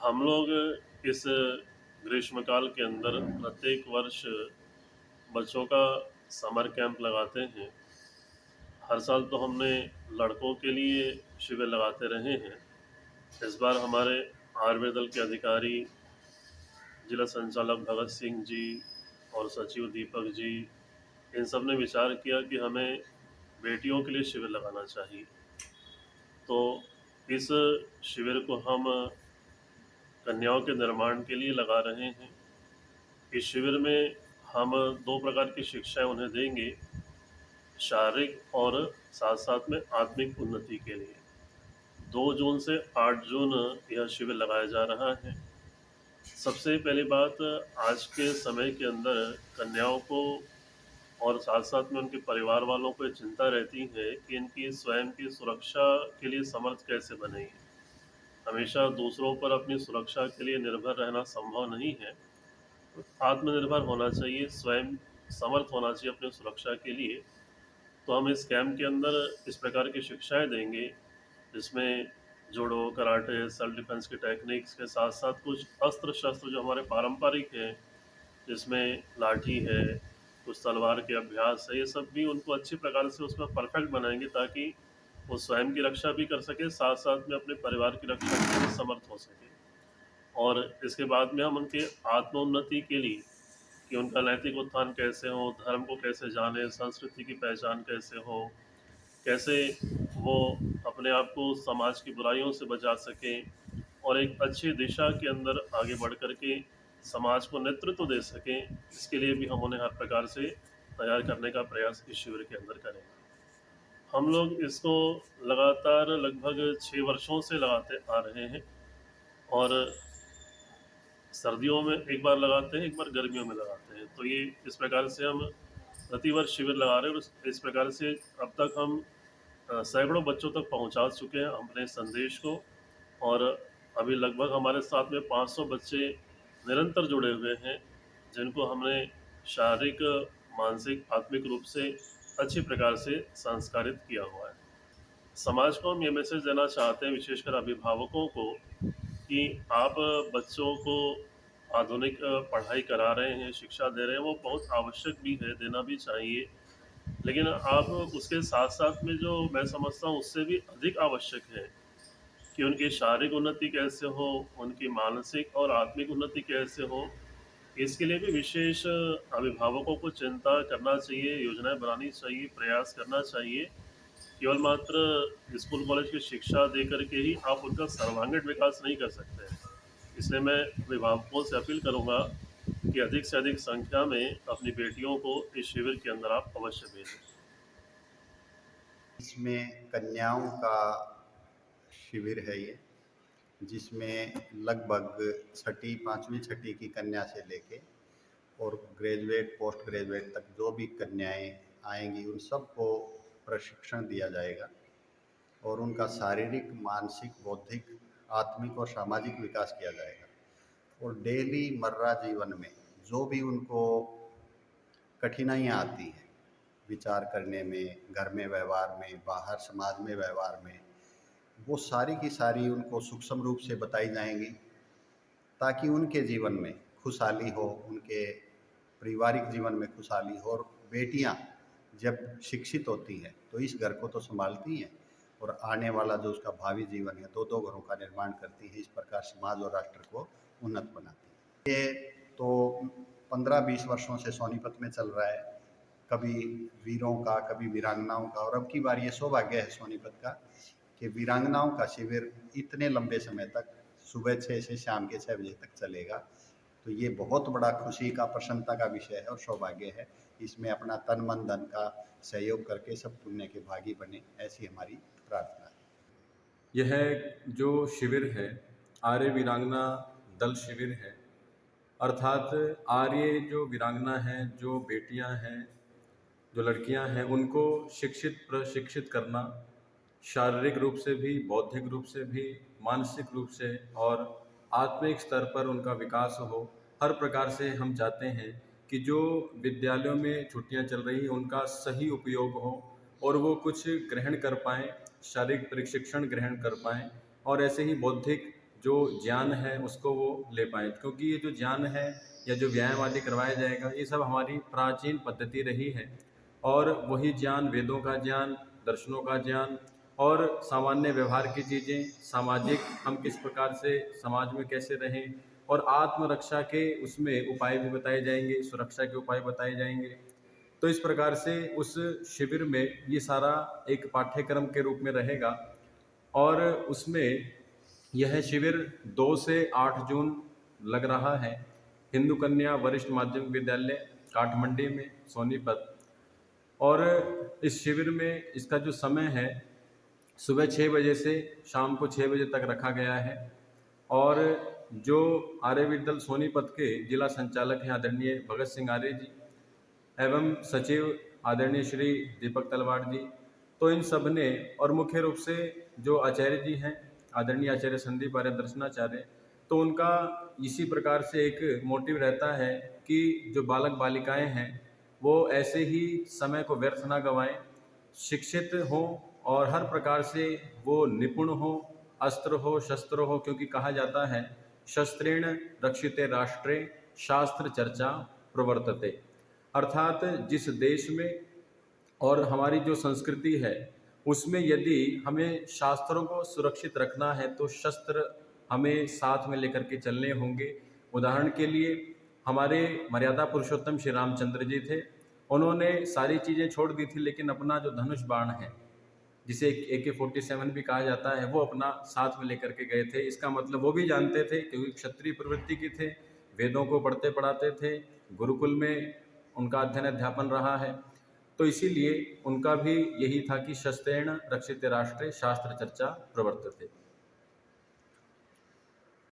हम लोग इस ग्रीष्मकाल के अंदर प्रत्येक वर्ष बच्चों का समर कैंप लगाते हैं। हर साल तो हमने लड़कों के लिए शिविर लगाते रहे हैं। इस बार हमारे आयुर्वेद दल के अधिकारी जिला संचालक भगत सिंह जी और सचिव दीपक जी, इन सब ने विचार किया कि हमें बेटियों के लिए शिविर लगाना चाहिए। तो इस शिविर को हम कन्याओं के निर्माण के लिए लगा रहे हैं। इस शिविर में हम दो प्रकार की शिक्षाएं उन्हें देंगे, शारीरिक और साथ साथ में आत्मिक उन्नति के लिए। 2 जून से 8 जून यह शिविर लगाया जा रहा है। सबसे पहली बात, आज के समय के अंदर कन्याओं को और साथ साथ में उनके परिवार वालों को ये चिंता रहती है कि इनकी स्वयं की सुरक्षा के लिए समर्थ कैसे बनेंगे। हमेशा दूसरों पर अपनी सुरक्षा के लिए निर्भर रहना संभव नहीं है। आत्मनिर्भर होना चाहिए, स्वयं समर्थ होना चाहिए अपनी सुरक्षा के लिए। तो हम इस कैंप के अंदर इस प्रकार की शिक्षाएं देंगे, जिसमें जूडो, कराटे, सेल्फ डिफेंस की टेक्निक्स के साथ साथ कुछ अस्त्र शस्त्र जो हमारे पारंपरिक हैं, जिसमें लाठी है, कुछ तलवार के अभ्यास है, ये सब भी उनको अच्छी प्रकार से उसमें परफेक्ट बनाएंगे, ताकि वो स्वयं की रक्षा भी कर सके, साथ साथ में अपने परिवार की रक्षा के लिए समर्थ हो सके। और इसके बाद में हम उनके आत्मोन्नति के लिए, कि उनका नैतिक उत्थान कैसे हो, धर्म को कैसे जाने, संस्कृति की पहचान कैसे हो, कैसे वो अपने आप को समाज की बुराइयों से बचा सकें और एक अच्छी दिशा के अंदर आगे बढ़ कर के समाज को नेतृत्व दे सकें, इसके लिए भी हम उन्हें हर प्रकार से तैयार करने का प्रयास इस शिविर के अंदर करेंगे। हम लोग इसको लगातार लगभग 6 वर्षों से लगाते आ रहे हैं, और सर्दियों में एक बार लगाते हैं, एक बार गर्मियों में लगाते हैं। तो ये इस प्रकार से हम प्रतिवर्ष शिविर लगा रहे हैं, और इस प्रकार से अब तक हम सैकड़ों बच्चों तक पहुंचा चुके हैं अपने संदेश को। और अभी लगभग हमारे साथ में 500 बच्चे निरंतर जुड़े हुए हैं, जिनको हमने शारीरिक, मानसिक, आत्मिक रूप से अच्छी प्रकार से संस्कारित किया हुआ है। समाज को हम ये मैसेज देना चाहते हैं, विशेषकर अभिभावकों को, कि आप बच्चों को आधुनिक पढ़ाई करा रहे हैं, शिक्षा दे रहे हैं, वो बहुत आवश्यक भी है, देना भी चाहिए। लेकिन आप उसके साथ साथ में, जो मैं समझता हूँ उससे भी अधिक आवश्यक है, कि उनकी शारीरिक उन्नति कैसे हो, उनकी मानसिक और आत्मिक उन्नति कैसे हो, इसके लिए भी विशेष अभिभावकों को चिंता करना चाहिए, योजनाएं बनानी चाहिए, प्रयास करना चाहिए। केवल मात्र स्कूल कॉलेज की शिक्षा दे करके ही आप उनका सर्वांगीण विकास नहीं कर सकते हैं। इसलिए मैं अभिभावकों से अपील करूंगा कि अधिक से अधिक संख्या में अपनी बेटियों को इस शिविर के अंदर आप अवश्य भेजें। इसमें कन्याओं का शिविर है ये, जिसमें लगभग छठी, पाँचवीं छठी की कन्या से लेके और ग्रेजुएट, पोस्ट ग्रेजुएट तक जो भी कन्याएं आएंगी उन सबको प्रशिक्षण दिया जाएगा और उनका शारीरिक, मानसिक, बौद्धिक, आत्मिक और सामाजिक विकास किया जाएगा। और डेली मर्रा जीवन में जो भी उनको कठिनाइयाँ आती हैं विचार करने में, घर में व्यवहार में, बाहर समाज में व्यवहार में, वो सारी की सारी उनको सूक्ष्म रूप से बताई जाएंगी, ताकि उनके जीवन में खुशहाली हो, उनके पारिवारिक जीवन में खुशहाली हो। और बेटियां जब शिक्षित होती हैं तो इस घर को तो संभालती हैं और आने वाला जो उसका भावी जीवन है, दो दो घरों का निर्माण करती है, इस प्रकार समाज और राष्ट्र को उन्नत बनाती है। ये तो 15-20 वर्षों से सोनीपत में चल रहा है, कभी वीरों का, कभी वीरांगनाओं का, और अब की बार ये सौभाग्य है सोनीपत का कि वीरांगनाओं का शिविर इतने लंबे समय तक सुबह 6 से शाम के 6 बजे तक चलेगा। तो ये बहुत बड़ा खुशी का, प्रसन्नता का विषय है और सौभाग्य है। इसमें अपना तन मन धन का सहयोग करके सब पुण्य के भागी बने, ऐसी हमारी प्रार्थना है। यह जो शिविर है, आर्य वीरांगना दल शिविर है। अर्थात आर्य जो वीरांगना हैं, जो बेटियां हैं, जो लड़कियां हैं, उनको शिक्षित प्रशिक्षित करना, शारीरिक रूप से भी, बौद्धिक रूप से भी, मानसिक रूप से और आत्मिक स्तर पर उनका विकास हो। हर प्रकार से हम चाहते हैं कि जो विद्यालयों में छुट्टियां चल रही हैं उनका सही उपयोग हो और वो कुछ ग्रहण कर पाएँ, शारीरिक प्रशिक्षण ग्रहण कर पाएँ और ऐसे ही बौद्धिक जो ज्ञान है उसको वो ले पाएँ, क्योंकि ये जो ज्ञान है या जो व्यायाम आदि करवाया जाएगा, ये सब हमारी प्राचीन पद्धति रही है और वही ज्ञान, वेदों का ज्ञान, दर्शनों का ज्ञान और सामान्य व्यवहार की चीज़ें, सामाजिक हम किस प्रकार से समाज में कैसे रहें और आत्मरक्षा के उसमें उपाय भी बताए जाएंगे, सुरक्षा के उपाय बताए जाएंगे। तो इस प्रकार से उस शिविर में ये सारा एक पाठ्यक्रम के रूप में रहेगा और उसमें यह शिविर 2 से 8 जून लग रहा है हिंदू कन्या वरिष्ठ माध्यमिक विद्यालय काठमंडी में सोनीपत। और इस शिविर में इसका जो समय है सुबह 6 बजे से शाम को 6 बजे तक रखा गया है और जो आर्य विद्यालय सोनीपत के जिला संचालक हैं आदरणीय भगत सिंह आर्य जी एवं सचिव आदरणीय श्री दीपक तलवाड़ जी, तो इन सब ने और मुख्य रूप से जो आचार्य जी हैं आदरणीय आचार्य संदीप आर्य दर्शनाचार्य, तो उनका इसी प्रकार से एक मोटिव रहता है कि जो बालक बालिकाएं हैं वो ऐसे ही समय को व्यर्थ ना गंवाएं, शिक्षित हों और हर प्रकार से वो निपुण हो, अस्त्र हो शस्त्र हो, क्योंकि कहा जाता है शस्त्रेण रक्षिते राष्ट्रे शास्त्र चर्चा प्रवर्तते, अर्थात जिस देश में और हमारी जो संस्कृति है उसमें यदि हमें शास्त्रों को सुरक्षित रखना है तो शस्त्र हमें साथ में लेकर के चलने होंगे। उदाहरण के लिए हमारे मर्यादा पुरुषोत्तम श्री रामचंद्र जी थे, उन्होंने सारी चीज़ें छोड़ दी थी लेकिन अपना जो धनुष बाण है जिसे AK-47 भी कहा जाता है वो अपना साथ में लेकर के गए थे। इसका मतलब वो भी जानते थे क्योंकि क्षत्रिय प्रवृत्ति के थे, वेदों को पढ़ते पढ़ाते थे, गुरुकुल में उनका अध्ययन अध्यापन रहा है, तो इसीलिए उनका भी यही था कि शस्त्रेण रक्षिते राष्ट्रे शास्त्र चर्चा प्रवर्तते।